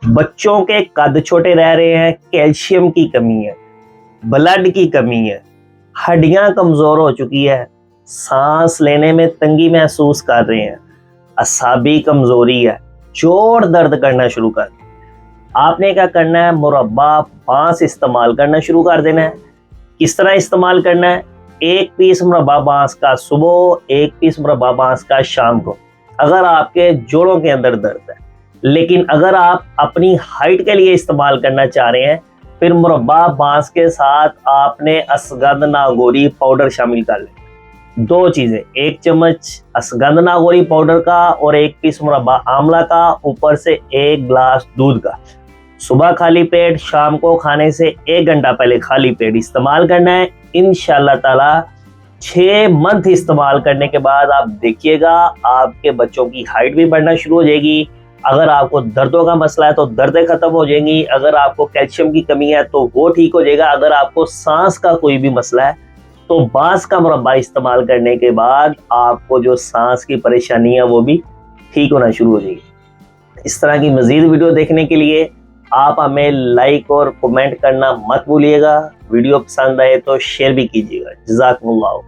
बच्चों के कद छोटे रह रहे हैं, कैल्शियम की कमी है, ब्लड की कमी है, हड्डियां कमजोर हो चुकी है, सांस लेने में तंगी महसूस कर रहे हैं, असाबी कमजोरी है, जोड़ दर्द करना शुरू कर दिया। आपने क्या करना है, मुरब्बा बांस इस्तेमाल करना शुरू कर देना है। किस तरह इस्तेमाल करना है, 1 पीस मुरब्बा बांस का सुबह, 1 पीस मुरब्बा बांस का शाम को, अगर आपके जोड़ों के अंदर दर्द है। लेकिन अगर आप अपनी हाइट के लिए इस्तेमाल करना चाह रहे हैं, फिर मुरब्बा बांस के साथ आपने असगंध नागौरी पाउडर शामिल कर लें। 2 चीजें, 1 चम्मच असगंध नागौरी पाउडर का और 1 पीस मुरब्बा आंवला का, ऊपर से 1 गिलास दूध का। सुबह खाली पेट, शाम को खाने से 1 घंटा पहले खाली पेट इस्तेमाल करना है। इंशाल्लाह ताला 6 मंथ इस्तेमाल करने के बाद आप देखिएगा आपके बच्चों की हाइट भी बढ़ना शुरू हो जाएगी। अगर आपको दर्दों का मसला है तो दर्दें खत्म हो जाएंगी, अगर आपको कैल्शियम की कमी है तो वो ठीक हो जाएगा, अगर आपको सांस का कोई भी मसला है तो बांस का मुरब्बा इस्तेमाल करने के बाद आपको जो सांस की परेशानी है वो भी ठीक होना शुरू हो जाएगी। इस तरह की मजीद वीडियो देखने के लिए आप हमें लाइक और कमेंट करना मत भूलिएगा। वीडियो पसंद आए तो शेयर भी कीजिएगा। जज़ाकुमुल्लाह।